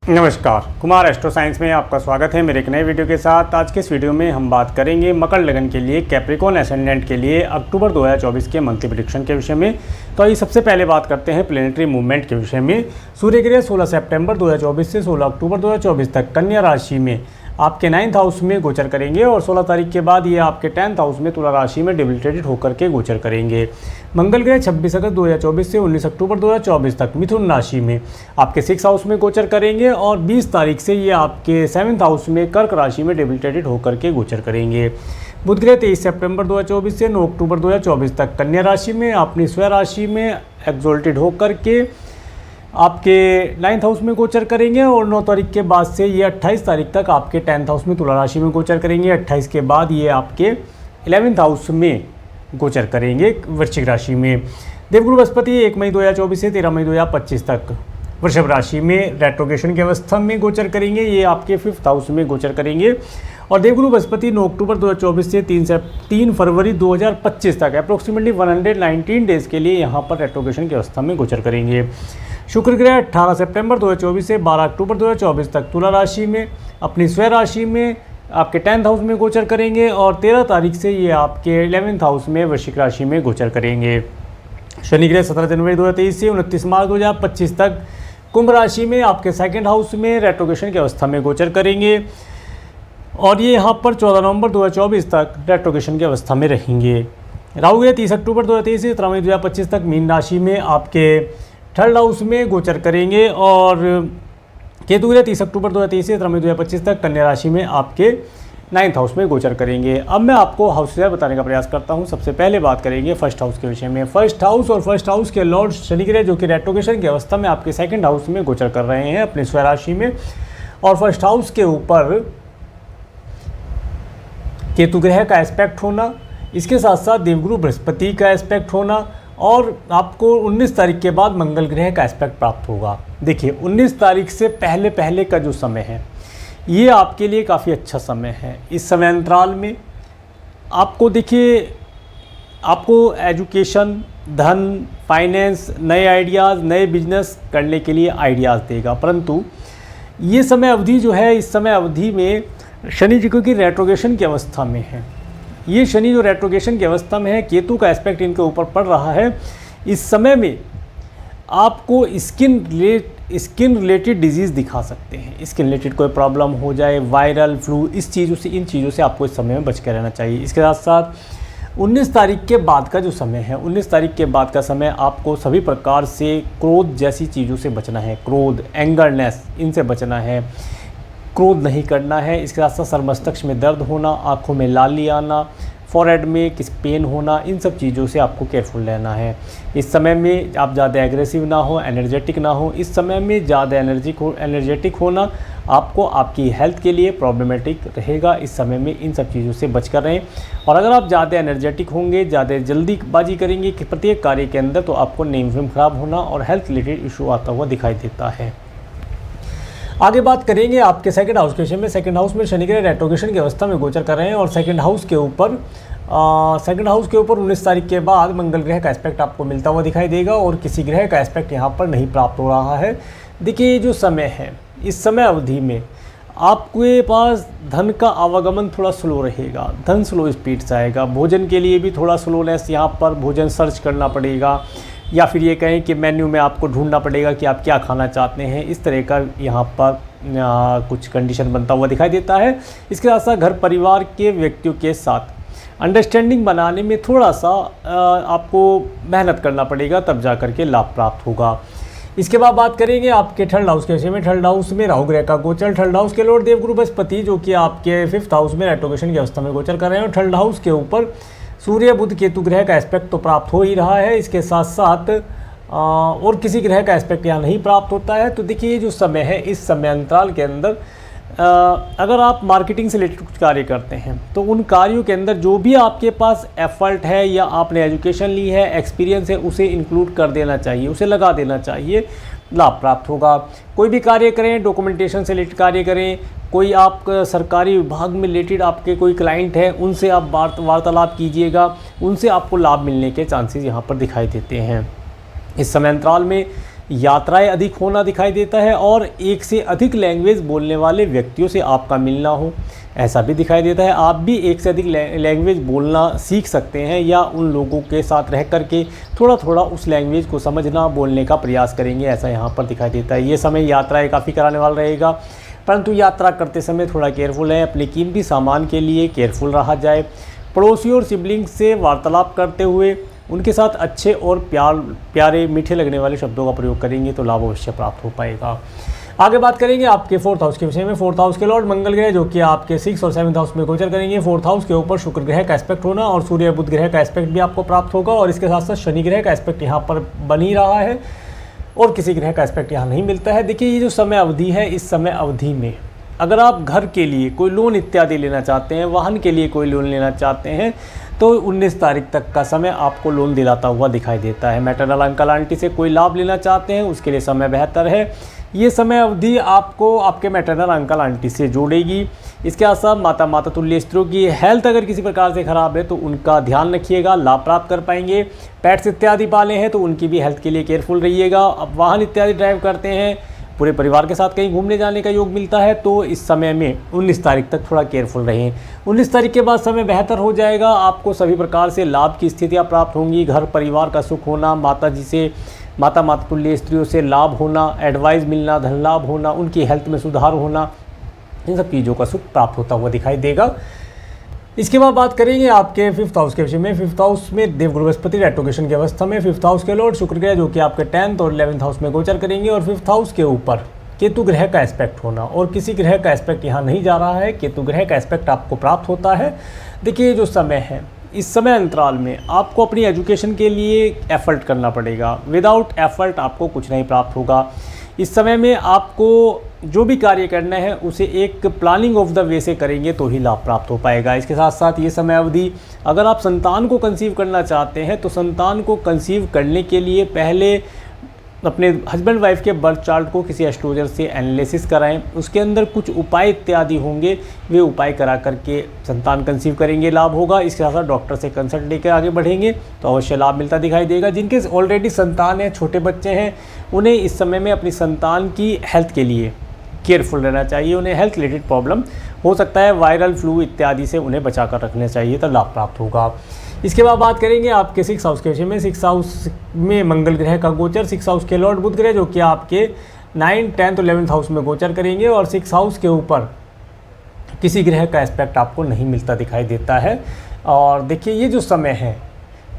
नमस्कार, Kumar astro science में आपका स्वागत है मेरे एक नए वीडियो के साथ। आज के इस वीडियो में हम बात करेंगे मकर लगन के लिए कैप्रिकॉर्न एसेंडेंट के लिए अक्टूबर 2024 के मंथली प्रेडिक्शन के विषय में। तो आइए सबसे पहले बात करते हैं प्लेनेटरी मूवमेंट के विषय में। सूर्य ग्रह 16 सितंबर 2024 से 16 अक्टूबर 2024 तक कन्या राशि में आपके 9th हाउस में गोचर करेंगे और 16 तारीख के बाद ये आपके 10th हाउस में तुला राशि में डिबिलिटेटेड होकर के गोचर करेंगे। मंगल ग्रह 26 अगस्त 2024 से 19 अक्टूबर 2024 तक मिथुन राशि में आपके 6th हाउस में गोचर करेंगे और 20 तारीख से ये आपके 7th हाउस में कर्क राशि में डिबिलिटेटेड होकर के गोचर करेंगे। बुध ग्रह 23 सितंबर 2024 से 9 अक्टूबर 2024 तक कन्या राशि में अपनी स्वयं राशि में एक्सोल्टेड होकर के आपके 9th हाउस में गोचर करेंगे और 9 तारीख के बाद से ये 28 तारीख तक आपके 10th हाउस में तुला राशि में गोचर करेंगे। 28 के बाद ये आपके 11th हाउस में गोचर करेंगे वृश्चिक राशि में। देवगुरु बृहस्पति 1 मई 2024 से 13 मई 2025 तक वृषभ राशि में रेट्रोगेशन की अवस्था में गोचर करेंगे। ये आपके 5th हाउस में गोचर करेंगे और देवगुरु बृहस्पति 9 अक्टूबर 2024 से 3 फरवरी 2025 तक अप्रोक्सीमेटली 119 डेज के लिए यहाँ पर रेट्रोगेशन की अवस्था में गोचर करेंगे। शुक्र ग्रह 18 सितंबर 2024 से 12 अक्टूबर 2024 तक तुला राशि में अपनी स्वयं राशि में आपके 10th हाउस में गोचर करेंगे और 13 तारीख से ये आपके 11th हाउस में वृश्चिक राशि में गोचर करेंगे। शनि ग्रह 17 जनवरी 2023 से 29 मार्च 2025 तक कुंभ राशि में आपके 2nd हाउस में रेट्रोगेशन की अवस्था में गोचर करेंगे और ये यहाँ पर 14 नवंबर 2024 तक रेट्रोगेशन की अवस्था में रहेंगे। राहु ग्रह 30 अक्टूबर 2023 से 17 मई 2025 तक मीन राशि में आपके 3rd हाउस में गोचर करेंगे और केतु ग्रह 30 अक्टूबर 2023 से 17 मई 2025 तक कन्या राशि में आपके 9th हाउस में गोचर करेंगे। अब मैं आपको हाउस बताने का प्रयास करता हूं। सबसे पहले बात करेंगे फर्स्ट हाउस के विषय में। फर्स्ट हाउस और फर्स्ट हाउस के लॉर्ड शनि ग्रह जो कि रेट्रोगेशन की अवस्था में आपके 2nd हाउस में गोचर कर रहे हैं अपनी स्वयं राशि में और फर्स्ट हाउस के ऊपर केतु ग्रह का एस्पेक्ट होना, इसके साथ साथ देवगुरु बृहस्पति का एस्पेक्ट होना और आपको 19 तारीख के बाद मंगल ग्रह का एस्पेक्ट प्राप्त होगा। देखिए 19 तारीख से पहले का जो समय है ये आपके लिए काफ़ी अच्छा समय है। इस समय अंतराल में आपको देखिए आपको एजुकेशन, धन, फाइनेंस, नए आइडियाज़, नए बिजनेस करने के लिए आइडियाज़ देगा। परंतु ये समय अवधि जो है, इस समय अवधि में शनि जी की रेट्रोगेशन की अवस्था में है। ये शनि जो रेट्रोगेशन की अवस्था में है, केतु का एस्पेक्ट इनके ऊपर पड़ रहा है। इस समय में आपको स्किन रिलेटेड डिजीज़ दिखा सकते हैं। स्किन रिलेटेड कोई प्रॉब्लम हो जाए, वायरल फ्लू, इन चीज़ों से आपको इस समय में बच के रहना चाहिए। इसके साथ साथ 19 तारीख के बाद का जो समय है, 19 तारीख के बाद का समय आपको सभी प्रकार से क्रोध जैसी चीज़ों से बचना है। क्रोध, एंगरनेस, इनसे बचना है, क्रोध नहीं करना है। इसके साथ साथ सर मस्तिष्क में दर्द होना, आँखों में लाली आना, फॉरहेड में किस पेन होना, इन सब चीज़ों से आपको केयरफुल रहना है। इस समय में आप ज़्यादा एग्रेसिव ना हो, एनर्जेटिक ना हो। इस समय में ज़्यादा एनर्जेटिक होना आपको आपकी हेल्थ के लिए प्रॉब्लमेटिक रहेगा। इस समय में इन सब चीज़ों से बच कर रहें और अगर आप ज़्यादा एनर्जेटिक होंगे, ज़्यादा जल्दीबाजी करेंगे कि प्रत्येक कार्य के अंदर, तो आपको नेम खराब होना और हेल्थ रिलेटेड इशू आता हुआ दिखाई देता है। आगे बात करेंगे आपके 2nd हाउस के विषय में। 2nd हाउस में शनि ग्रह रेट्रोगेशन की अवस्था में गोचर कर रहे हैं और 2nd हाउस के ऊपर 19 तारीख के बाद मंगल ग्रह का एस्पेक्ट आपको मिलता हुआ दिखाई देगा और किसी ग्रह का एस्पेक्ट यहाँ पर नहीं प्राप्त हो रहा है। देखिए ये जो समय है, इस समय अवधि में आपके पास धन का आवागमन थोड़ा स्लो रहेगा, धन स्लो स्पीड से आएगा। भोजन के लिए भी थोड़ा स्लोनेस, यहाँ पर भोजन सर्च करना पड़ेगा या फिर ये कहें कि मेन्यू में आपको ढूंढना पड़ेगा कि आप क्या खाना चाहते हैं। इस तरह का यहाँ पर कुछ कंडीशन बनता हुआ दिखाई देता है। इसके साथ साथ घर परिवार के व्यक्तियों के साथ अंडरस्टैंडिंग बनाने में थोड़ा सा आपको मेहनत करना पड़ेगा, तब जा कर के लाभ प्राप्त होगा। इसके बाद बात करेंगे आपके 3rd हाउस के विषय में। 3rd हाउस में राहु ग्रह का गोचर। 3rd हाउस के लॉर्ड देवगुरु बृहस्पति जो कि आपके 5th हाउस में रेट्रोगेशन की अवस्था में गोचर कर रहे हैं और 3rd हाउस के ऊपर सूर्य बुध केतु ग्रह का एस्पेक्ट तो प्राप्त हो ही रहा है। इसके साथ साथ और किसी ग्रह का एस्पेक्ट यहाँ नहीं प्राप्त होता है। तो देखिए ये जो समय है, इस समय अंतराल के अंदर अगर आप मार्केटिंग से रिलेटेड कुछ कार्य करते हैं तो उन कार्यों के अंदर जो भी आपके पास एफर्ट है या आपने एजुकेशन ली है, एक्सपीरियंस है, उसे इंक्लूड कर देना चाहिए, उसे लगा देना चाहिए, लाभ प्राप्त होगा। कोई भी कार्य करें, डॉक्यूमेंटेशन से रिलेटेड कार्य करें, कोई आप सरकारी विभाग में रिलेटेड आपके कोई क्लाइंट है, उनसे आप वार्तालाप कीजिएगा, उनसे आपको लाभ मिलने के चांसेस यहाँ पर दिखाई देते हैं। इस समय अंतराल में यात्राएं अधिक होना दिखाई देता है और एक से अधिक लैंग्वेज बोलने वाले व्यक्तियों से आपका मिलना हो, ऐसा भी दिखाई देता है। आप भी एक से अधिक लैंग्वेज बोलना सीख सकते हैं या उन लोगों के साथ रह कर के थोड़ा थोड़ा उस लैंग्वेज को समझना, बोलने का प्रयास करेंगे, ऐसा यहाँ पर दिखाई देता है। ये समय यात्राएं काफ़ी कराने वाला रहेगा, परंतु यात्रा करते समय थोड़ा केयरफुल है, अपने कीमती सामान के लिए केयरफुल रहा जाए। पड़ोसियों और सिबलिंग्स से वार्तालाप करते हुए उनके साथ अच्छे और प्यारे मीठे लगने वाले शब्दों का प्रयोग करेंगे तो लाभ अवश्य प्राप्त हो पाएगा। आगे बात करेंगे आपके 4th हाउस के विषय में। 4th हाउस के लॉर्ड मंगल ग्रह जो कि आपके 6 और 7th हाउस में गोचर करेंगे। 4th हाउस के ऊपर शुक्र ग्रह का एस्पेक्ट होना और सूर्य बुध ग्रह का एस्पेक्ट भी आपको प्राप्त होगा और इसके साथ साथ शनि ग्रह का एस्पेक्ट यहाँ पर बन ही रहा है और किसी ग्रह का एस्पेक्ट यहाँ नहीं मिलता है। देखिए, ये जो समय अवधि है, इस समय अवधि में अगर आप घर के लिए कोई लोन इत्यादि लेना चाहते हैं, वाहन के लिए कोई लोन लेना चाहते हैं, तो 19 तारीख तक का समय आपको लोन दिलाता हुआ दिखाई देता है। मैटरनल अंकल आंटी से कोई लाभ लेना चाहते हैं, उसके लिए समय बेहतर है। ये समय अवधि आपको आपके मैटरनल अंकल आंटी से जोड़ेगी। इसके साथ माता तुल्य स्त्रियों की हेल्थ अगर किसी प्रकार से ख़राब है तो उनका ध्यान रखिएगा, लाभ प्राप्त कर पाएंगे। पेट्स इत्यादि पाले हैं तो उनकी भी हेल्थ के लिए केयरफुल रहिएगा। अब वाहन इत्यादि ड्राइव करते हैं, पूरे परिवार के साथ कहीं घूमने जाने का योग मिलता है, तो इस समय में 19 तारीख तक थोड़ा केयरफुल रहें। 19 तारीख के बाद समय बेहतर हो जाएगा, आपको सभी प्रकार से लाभ की स्थितियाँ प्राप्त होंगी। घर परिवार का सुख होना, माता तुल्य स्त्रियों से लाभ होना, एडवाइस मिलना, धन लाभ होना, उनकी हेल्थ में सुधार होना, इन सब चीज़ों का सुख प्राप्त होता हुआ दिखाई देगा। इसके बाद बात करेंगे आपके 5th हाउस के विषय में। 5th हाउस में देवगुरु बृहस्पति रेट्रोगेशन की अवस्था में 5th हाउस के लॉर्ड शुक्र ग्रह जो कि आपके 10th और 11th हाउस में गोचर करेंगे और 5th हाउस के ऊपर केतु ग्रह का एस्पेक्ट होना और किसी ग्रह का एस्पेक्ट यहाँ नहीं जा रहा है, केतु ग्रह का एस्पेक्ट आपको प्राप्त होता है। देखिए, जो समय है, इस समय अंतराल में आपको अपनी एजुकेशन के लिए एफर्ट करना पड़ेगा। विदाउट एफर्ट आपको कुछ नहीं प्राप्त होगा। इस समय में आपको जो भी कार्य करना है उसे एक प्लानिंग ऑफ द वे से करेंगे तो ही लाभ प्राप्त हो पाएगा। इसके साथ साथ ये समय अवधि अगर आप संतान को कंसीव करना चाहते हैं तो संतान को कंसीव करने के लिए पहले अपने हस्बैंड वाइफ के बर्थ चार्ट को किसी एस्ट्रोलॉजर से एनालिसिस कराएं। उसके अंदर कुछ उपाय इत्यादि होंगे, वे उपाय करा करके संतान कंसीव करेंगे, लाभ होगा। इसके साथ साथ डॉक्टर से कंसल्ट लेकर आगे बढ़ेंगे तो अवश्य लाभ मिलता दिखाई देगा। जिनके ऑलरेडी संतान है, छोटे बच्चे हैं, उन्हें इस समय में अपनी संतान की हेल्थ के लिए केयरफुल रहना चाहिए। उन्हें हेल्थ रिलेटेड प्रॉब्लम हो सकता है, वायरल फ्लू इत्यादि से उन्हें बचा कर रखना चाहिए तो लाभ प्राप्त होगा। इसके बाद बात करेंगे आपके 6th हाउस के विषय में। 6th हाउस में मंगल ग्रह का गोचर, 6th हाउस के लॉर्ड बुध ग्रह जो कि आपके 9, 10 और 11th हाउस में गोचर करेंगे और 6th हाउस के ऊपर किसी ग्रह का एस्पेक्ट आपको नहीं मिलता दिखाई देता है। और देखिए, ये जो समय है,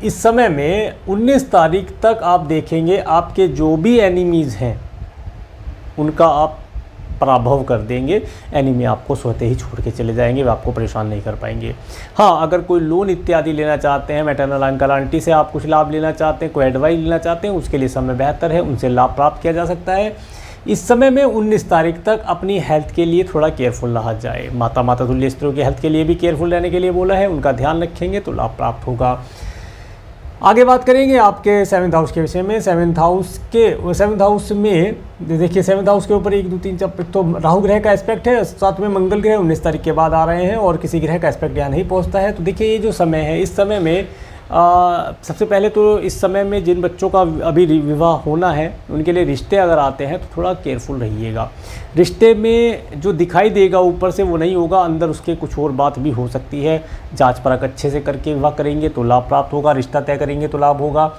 इस समय में 19 तारीख तक आप देखेंगे आपके जो भी एनिमीज़ हैं उनका आप पराभव कर देंगे। एनिमी आपको स्वतः ही छोड़ के चले जाएंगे, वे आपको परेशान नहीं कर पाएंगे। हाँ, अगर कोई लोन इत्यादि लेना चाहते हैं, मैटरनल अंकल आंटी से आप कुछ लाभ लेना चाहते हैं, कोई एडवाइस लेना चाहते हैं, उसके लिए समय बेहतर है, उनसे लाभ प्राप्त किया जा सकता है। इस समय में 19 तारीख तक अपनी हेल्थ के लिए थोड़ा केयरफुल रहा जाए। माता तुल्य स्त्रियों की हेल्थ के लिए भी केयरफुल रहने के लिए बोला है, उनका ध्यान रखेंगे तो लाभ प्राप्त होगा। आगे बात करेंगे आपके 7th हाउस के विषय में। 7th हाउस में देखिए, 7th हाउस के ऊपर 1, 2, 3, 4 तो राहु ग्रह का एस्पेक्ट है, साथ में मंगल ग्रह 19 तारीख के बाद आ रहे हैं और किसी ग्रह का एस्पेक्ट यहाँ नहीं पहुँचता है। तो देखिए, ये जो समय है, इस समय में सबसे पहले तो इस समय में जिन बच्चों का अभी विवाह होना है उनके लिए रिश्ते अगर आते हैं तो थोड़ा केयरफुल रहिएगा। रिश्ते में जो दिखाई देगा ऊपर से वो नहीं होगा, अंदर उसके कुछ और बात भी हो सकती है। जांच परख अच्छे से करके विवाह करेंगे तो लाभ प्राप्त होगा, रिश्ता तय करेंगे तो लाभ होगा।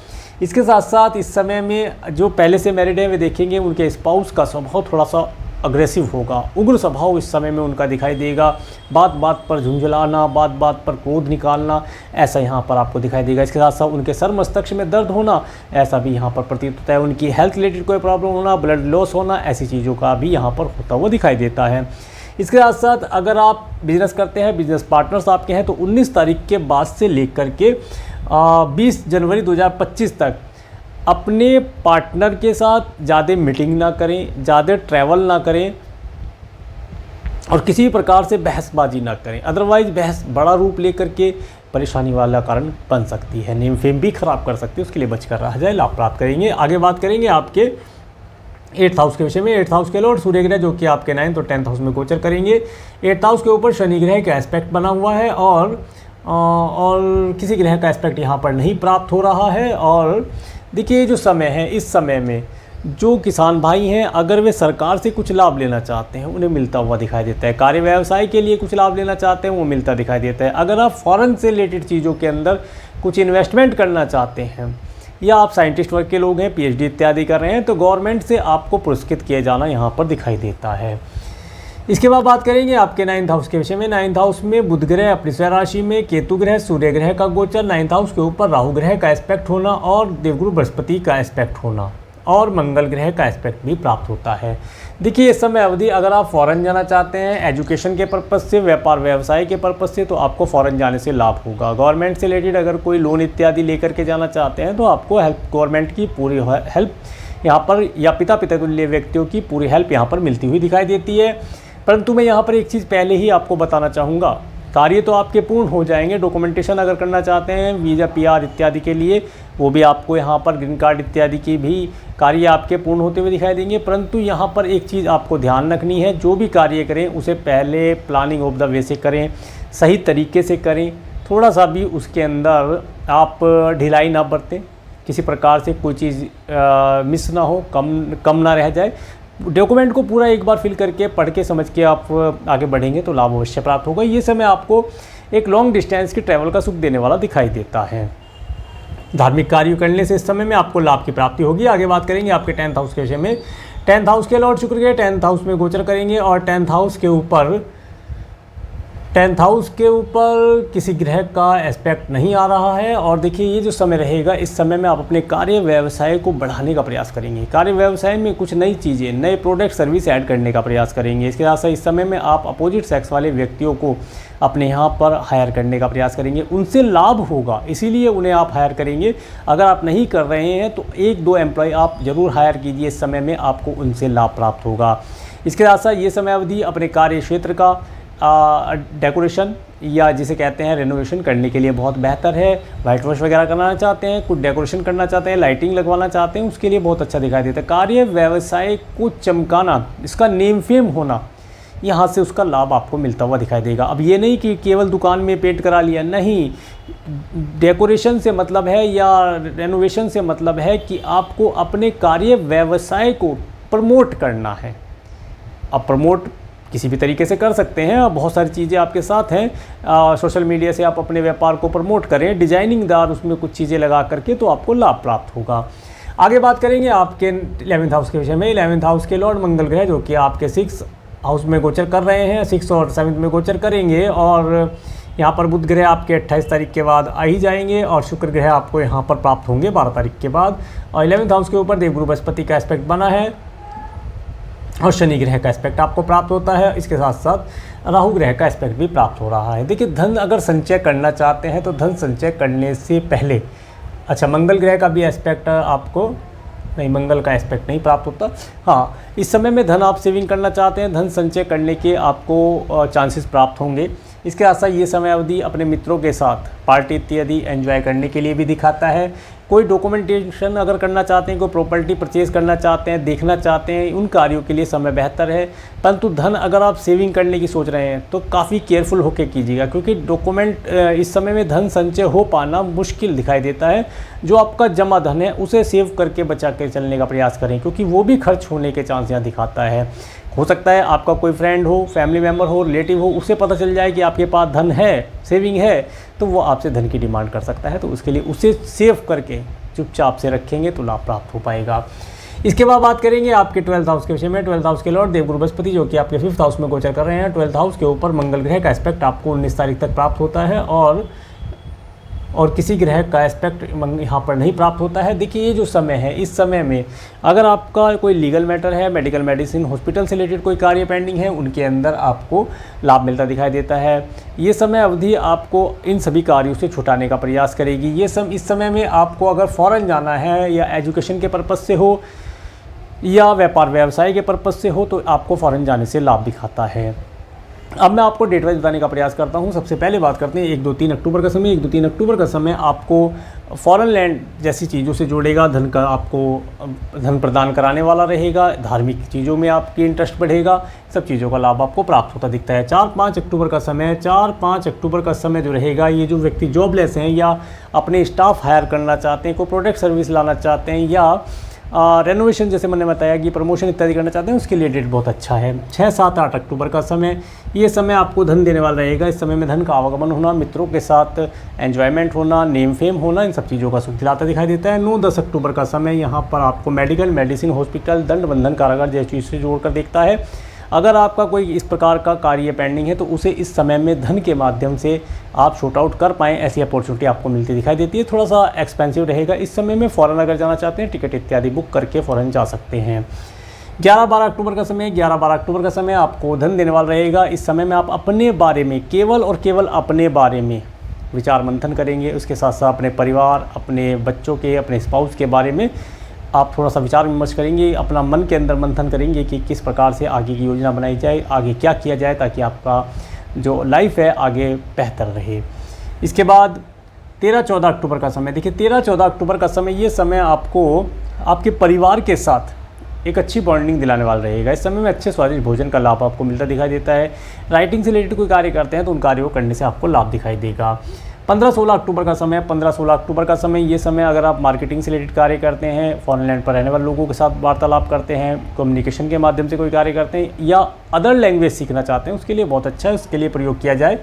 इसके साथ साथ इस समय में जो पहले से मैरिड हैं वे देखेंगे उनके स्पाउस का स्वभाव थोड़ा सा अग्रेसिव होगा, उग्र स्वभाव इस समय में उनका दिखाई देगा। बात बात पर झुंझलाना, बात बात पर क्रोध निकालना, ऐसा यहाँ पर आपको दिखाई देगा। इसके साथ साथ उनके सर मस्तिष्क में दर्द होना, ऐसा भी यहाँ पर प्रतीत होता है। उनकी हेल्थ रिलेटेड कोई प्रॉब्लम होना, ब्लड लॉस होना, ऐसी चीज़ों का भी यहाँ पर होता हुआ दिखाई देता है। इसके साथ साथ अगर आप बिजनेस करते हैं, बिजनेस पार्टनर्स आपके हैं, तो 19 तारीख के बाद से लेकर के 20 जनवरी 2025 तक अपने पार्टनर के साथ ज़्यादा मीटिंग ना करें, ज़्यादा ट्रैवल ना करें और किसी भी प्रकार से बहसबाजी ना करें। अदरवाइज़ बहस बड़ा रूप लेकर के परेशानी वाला कारण बन सकती है, नेम फेम भी ख़राब कर सकती है, उसके लिए बचकर रहा जाए, लाभ प्राप्त करेंगे। आगे बात करेंगे आपके 8th हाउस के विषय में। 8th हाउस के लॉर्ड सूर्य ग्रह जो कि आपके 9th और 10th हाउस में गोचर करेंगे। 8th हाउस के ऊपर शनि ग्रह का एस्पेक्ट बना हुआ है और किसी ग्रह का एस्पेक्ट यहाँ पर नहीं प्राप्त हो रहा है। और देखिए, जो समय है, इस समय में जो किसान भाई हैं अगर वे सरकार से कुछ लाभ लेना चाहते हैं उन्हें मिलता हुआ दिखाई देता है। कार्य व्यवसाय के लिए कुछ लाभ लेना चाहते हैं वो मिलता दिखाई देता है। अगर आप फॉरेन से रिलेटेड चीज़ों के अंदर कुछ इन्वेस्टमेंट करना चाहते हैं या आप साइंटिस्ट वर्ग के लोग हैं, पीएचडी इत्यादि कर रहे हैं, तो गवर्नमेंट से आपको पुरस्कृत किया जाना यहाँ पर दिखाई देता है। इसके बाद बात करेंगे आपके 9th हाउस के विषय में। 9th हाउस में बुध ग्रह अपनी स्वयं राशि में, केतु ग्रह सूर्य ग्रह का गोचर, 9th हाउस के ऊपर राहु ग्रह का एस्पेक्ट होना और देवगुरु बृहस्पति का एस्पेक्ट होना और मंगल ग्रह का एस्पेक्ट भी प्राप्त होता है। देखिए इस समय अवधि अगर आप फॉरेन जाना चाहते हैं एजुकेशन के पर्पज़ से, व्यापार व्यवसाय के पर्पज़ से, तो आपको फॉरेन जाने से लाभ होगा। गवर्नमेंट से रिलेटेड अगर कोई लोन इत्यादि लेकर के जाना चाहते हैं तो आपको गवर्नमेंट की पूरी हेल्प यहाँ पर या पिता तुल्य व्यक्तियों की पूरी हेल्प यहाँ पर मिलती हुई दिखाई देती है। परंतु मैं यहाँ पर एक चीज़ पहले ही आपको बताना चाहूँगा, कार्य तो आपके पूर्ण हो जाएंगे। डॉक्यूमेंटेशन अगर करना चाहते हैं वीज़ा पीआर इत्यादि के लिए वो भी आपको यहाँ पर ग्रीन कार्ड इत्यादि की भी कार्य आपके पूर्ण होते हुए दिखाई देंगे। परंतु यहाँ पर एक चीज़ आपको ध्यान रखनी है, जो भी कार्य करें उसे पहले प्लानिंग ऑफ द वे से करें, सही तरीके से करें। थोड़ा सा भी उसके अंदर आप ढिलाई ना बरतें, किसी प्रकार से कोई चीज़ मिस ना हो, कम ना रह जाए। डॉक्यूमेंट को पूरा एक बार फिल करके पढ़ के समझ के आप आगे बढ़ेंगे तो लाभ अवश्य प्राप्त होगा। ये समय आपको एक लॉन्ग डिस्टेंस की ट्रैवल का सुख देने वाला दिखाई देता है। धार्मिक कार्य करने से इस समय में आपको लाभ की प्राप्ति होगी। आगे बात करेंगे आपके 10th हाउस के विषय में। 10th हाउस के लॉर्ड शुक्र के 10th हाउस में गोचर करेंगे और 10th हाउस के ऊपर किसी ग्रह का एस्पेक्ट नहीं आ रहा है। और देखिए ये जो समय रहेगा, इस समय में आप अपने कार्य व्यवसाय को बढ़ाने का प्रयास करेंगे। कार्य व्यवसाय में कुछ नई चीज़ें, नए प्रोडक्ट सर्विस ऐड करने का प्रयास करेंगे। इसके साथ साथ इस समय में आप अपोजिट सेक्स वाले व्यक्तियों को अपने यहाँ पर हायर करने का प्रयास करेंगे, उनसे लाभ होगा इसीलिए उन्हें आप हायर करेंगे। अगर आप नहीं कर रहे हैं तो 1-2 एम्प्लॉय आप ज़रूर हायर कीजिए, इस समय में आपको उनसे लाभ प्राप्त होगा। इसके साथ साथ ये समय अवधि अपने कार्य क्षेत्र का डेकोरेशन या जिसे कहते हैं रेनोवेशन करने के लिए बहुत बेहतर है। वाइट वॉश वगैरह करना चाहते हैं, कुछ डेकोरेशन करना चाहते हैं, लाइटिंग लगवाना चाहते हैं, उसके लिए बहुत अच्छा दिखाई देता है। कार्य व्यवसाय को चमकाना, इसका नेम फेम होना, यहाँ से उसका लाभ आपको मिलता हुआ दिखाई देगा। अब ये नहीं कि केवल दुकान में पेंट करा लिया, नहीं, डेकोरेशन से मतलब है या रेनोवेशन से मतलब है कि आपको अपने कार्य व्यवसाय को प्रमोट करना है। अब प्रमोट किसी भी तरीके से कर सकते हैं, बहुत सारी चीज़ें आपके साथ हैं। सोशल मीडिया से आप अपने व्यापार को प्रमोट करें, डिजाइनिंगदार उसमें कुछ चीज़ें लगा करके, तो आपको लाभ प्राप्त होगा। आगे बात करेंगे आपके 11th हाउस के विषय में। 11th हाउस के लॉर्ड मंगल ग्रह जो कि आपके 6th हाउस में गोचर कर रहे हैं, 6 और 7 में गोचर करेंगे और यहाँ पर बुध ग्रह आपके 28 तारीख के बाद आ ही जाएंगे और शुक्र ग्रह आपको यहाँ पर प्राप्त होंगे 12 तारीख के बाद। और 11th हाउस के ऊपर देवगुरु बृहस्पति का एस्पेक्ट बना है और शनि ग्रह का एस्पेक्ट आपको प्राप्त होता है। इसके साथ साथ राहु ग्रह का एस्पेक्ट भी प्राप्त हो रहा है। देखिए धन अगर संचय करना चाहते हैं तो धन संचय करने से पहले, अच्छा मंगल ग्रह का भी एस्पेक्ट आपको नहीं, मंगल का एस्पेक्ट नहीं प्राप्त होता। हाँ, इस समय में धन आप सेविंग करना चाहते हैं, धन संचय करने के आपको चांसेस प्राप्त होंगे। इसके साथ साथ ये समय अवधि अपने मित्रों के साथ पार्टी इत्यादि एंजॉय करने के लिए भी दिखाता है। कोई डॉक्यूमेंटेशन अगर करना चाहते हैं, कोई प्रॉपर्टी परचेज़ करना चाहते हैं, देखना चाहते हैं, उन कार्यों के लिए समय बेहतर है। परंतु धन अगर आप सेविंग करने की सोच रहे हैं तो काफ़ी केयरफुल होकर कीजिएगा, क्योंकि डॉक्यूमेंट इस समय में धन संचय हो पाना मुश्किल दिखाई देता है। जो आपका जमा धन है उसे सेव करके बचा कर चलने का प्रयास करें, क्योंकि वो भी खर्च होने के चांस यहाँ दिखाता है। हो सकता है आपका कोई फ्रेंड हो, फैमिली मेम्बर हो, रिलेटिव हो, उसे पता चल जाए कि आपके पास धन है, सेविंग है, तो वो आपसे धन की डिमांड कर सकता है। तो उसके लिए उसे सेव करके चुपचाप से रखेंगे तो लाभ प्राप्त हो पाएगा। इसके बाद बात करेंगे आपके 12th हाउस के विषय में। 12th हाउस के लॉर्ड देवगुरु बृहस्पति जो कि आपके 5th हाउस में गोचर कर रहे हैं। 12th हाउस के ऊपर मंगल ग्रह का एस्पेक्ट आपको 19 तारीख तक प्राप्त होता है और किसी ग्रह का एस्पेक्ट यहाँ पर नहीं प्राप्त होता है। देखिए ये जो समय है, इस समय में अगर आपका कोई लीगल मैटर है, मेडिकल मेडिसिन, हॉस्पिटल से रिलेटेड कोई कार्य पेंडिंग है, उनके अंदर आपको लाभ मिलता दिखाई देता है। ये समय अवधि आपको इन सभी कार्यों से छुटाने का प्रयास करेगी। इस समय में आपको अगर फॉरेन जाना है या एजुकेशन के पर्पज़ से हो या व्यापार व्यवसाय के पर्पज़ से हो तो आपको फॉरेन जाने से लाभ दिखाता है। अब मैं आपको डेट वाइज बताने का प्रयास करता हूं। सबसे पहले बात करते हैं 1-2-3 अक्टूबर का समय। 1-2-3 अक्टूबर का समय आपको फॉरेन लैंड जैसी चीज़ों से जोड़ेगा, धन का आपको धन प्रदान कराने वाला रहेगा, धार्मिक चीज़ों में आपकी इंटरेस्ट बढ़ेगा, सब चीज़ों का लाभ आपको प्राप्त होता दिखता है। 4-5 अक्टूबर का समय, 4-5 अक्टूबर का समय जो रहेगा, ये जो व्यक्ति जॉबलेस हैं या अपने स्टाफ हायर करना चाहते हैं, कोई प्रोडक्ट सर्विस लाना चाहते हैं या रेनोवेशन जैसे मैंने बताया कि प्रमोशन इत्यादि करना चाहते हैं उसके लिए डेट बहुत अच्छा है। 6, 7, 8 अक्टूबर का समय, ये समय आपको धन देने वाला रहेगा। इस समय में धन का आवागमन होना, मित्रों के साथ एंजॉयमेंट होना, नेम फेम होना, इन सब चीज़ों का सुख दिलाता दिखाई देता है। 9, 10 अक्टूबर का समय, यहाँ पर आपको मेडिकल, मेडिसिन, हॉस्पिटल, दंड, बंधन, कारागार जैसी चीज़ से जोड़कर देखता है। अगर आपका कोई इस प्रकार का कार्य पेंडिंग है तो उसे इस समय में धन के माध्यम से आप शॉर्ट आउट कर पाएँ, ऐसी अपॉर्चुनिटी आपको मिलती दिखाई देती है। थोड़ा सा एक्सपेंसिव रहेगा इस समय में। फ़ौरन अगर जाना चाहते हैं टिकट इत्यादि बुक करके फ़ौरन जा सकते हैं। 11, 12 अक्टूबर का समय, 11, 12 अक्टूबर का समय आपको धन देने वाला रहेगा। इस समय में आप अपने बारे में, केवल और केवल अपने बारे में विचार मंथन करेंगे। उसके साथ साथ अपने परिवार, अपने बच्चों के, अपने स्पाउस के बारे में आप थोड़ा सा विचार विमर्श करेंगे, अपना मन के अंदर मंथन करेंगे कि किस प्रकार से आगे की योजना बनाई जाए, आगे क्या किया जाए ताकि आपका जो लाइफ है आगे बेहतर रहे। इसके बाद 13, 14 अक्टूबर का समय, देखिए 13, 14 अक्टूबर का समय, ये समय आपको आपके परिवार के साथ एक अच्छी बॉन्डिंग दिलाने वाला रहेगा। इस समय में अच्छे स्वादिष्ट भोजन का लाभ आपको मिलता दिखाई देता है। राइटिंग से रिलेटेड कोई कार्य करते हैं तो उन कार्यों को करने से आपको लाभ दिखाई देगा। 15, 16 अक्टूबर का समय, 15, 16 अक्टूबर का समय, ये समय अगर आप मार्केटिंग से रिलेटेड कार्य करते हैं, फॉरेन लैंड पर रहने वाले लोगों के साथ वार्तालाप करते हैं, कम्युनिकेशन के माध्यम से कोई कार्य करते हैं या अदर लैंग्वेज सीखना चाहते हैं, उसके लिए बहुत अच्छा है, उसके लिए प्रयोग किया जाए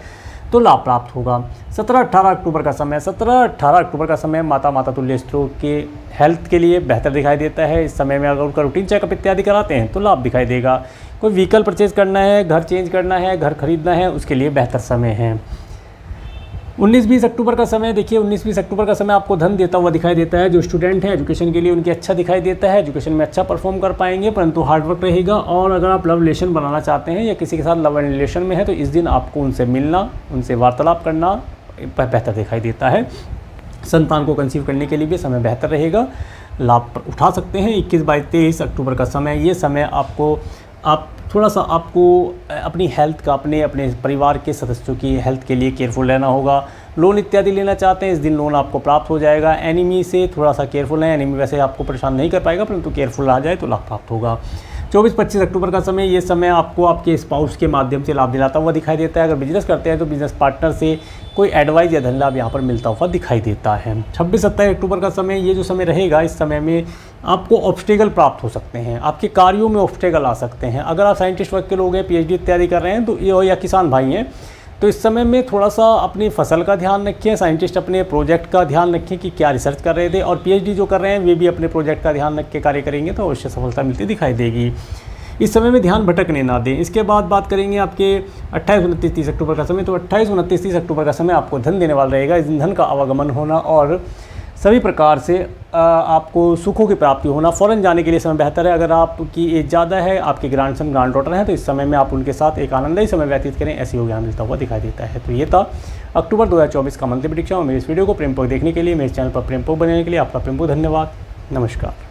तो लाभ प्राप्त होगा। 17, 18 अक्टूबर का समय, 17, 18 अक्टूबर का समय माता तुल्य स्त्रों के हेल्थ के लिए बेहतर दिखाई देता है। इस समय में अगर उनका रूटीन चेकअप इत्यादि कराते हैं तो लाभ दिखाई देगा। कोई व्हीकल परचेज करना है, घर चेंज करना है, घर खरीदना है, उसके लिए बेहतर समय है। 19, 20 अक्टूबर का समय, देखिए 19, 20 अक्टूबर का समय आपको धन देता हुआ दिखाई देता है। जो स्टूडेंट हैं एजुकेशन के लिए उनके अच्छा दिखाई देता है, एजुकेशन में अच्छा परफॉर्म कर पाएंगे, परंतु हार्डवर्क रहेगा। और अगर आप लव रिलेशन बनाना चाहते हैं या किसी के साथ लव एंड रिलेशन में है तो इस दिन आपको उनसे मिलना, उनसे वार्तालाप करना बेहतर दिखाई देता है। संतान को कंसीव करने के लिए भी समय बेहतर रहेगा, लाभ उठा सकते हैं। 21, 22, 23 अक्टूबर का समय, ये समय आपको थोड़ा सा आपको अपनी हेल्थ का, अपने परिवार के सदस्यों की हेल्थ के लिए केयरफुल रहना होगा। लोन इत्यादि लेना चाहते हैं इस दिन लोन आपको प्राप्त हो जाएगा। एनिमी से थोड़ा सा केयरफुल है, एनिमी वैसे आपको परेशान नहीं कर पाएगा परंतु केयरफुल रहा जाए तो लाभ प्राप्त होगा। 24, 25 अक्टूबर का समय, ये समय आपको आपके स्पाउस के माध्यम से लाभ दिलाता हुआ दिखाई देता है। अगर बिजनेस करते हैं तो बिजनेस पार्टनर से कोई एडवाइस या धन लाभ यहाँ पर मिलता हुआ दिखाई देता है। 26, 27 अक्टूबर का समय, ये जो समय रहेगा इस समय में आपको ऑब्स्टेकल प्राप्त हो सकते हैं, आपके कार्यों में ऑब्स्टेकल आ सकते हैं। अगर आप साइंटिस्ट वर्ग के लोग हैं, PhD इत्यादि कर रहे हैं तो ये, या किसान भाई हैं, तो इस समय में थोड़ा सा अपनी फसल का ध्यान रखें। साइंटिस्ट अपने प्रोजेक्ट का ध्यान रखें कि क्या रिसर्च कर रहे थे, और PhD जो कर रहे हैं वे भी अपने प्रोजेक्ट का ध्यान रख के कार्य करेंगे तो अवश्य सफलता मिलती दिखाई देगी। इस समय में ध्यान भटकने ना दें। इसके बाद बात करेंगे आपके 28, 29, 30 अक्टूबर का समय। तो 28, 29, 30 अक्टूबर का समय आपको धन देने वाला रहेगा। इस दिन धन का आवागमन होना और सभी प्रकार से आपको सुखों की प्राप्ति होना। फ़ौरन जाने के लिए समय बेहतर है। अगर आपकी एज ज़्यादा है, आपके ग्रैंडसन ग्रैंड डॉटर हैं, तो इस समय में आप उनके साथ एक आनंददायी समय व्यतीत करें, ऐसी योग यहाँ मिलता हुआ दिखाई देता है। तो ये था अक्टूबर 2024 का मंथली प्रेडिक्शन। और मेरे इस वीडियो को प्रेमपूर्वक देखने के लिए, मेरे चैनल पर प्रेमपूर्वक बनने के लिए आपका प्रेमपूर्वक धन्यवाद। नमस्कार।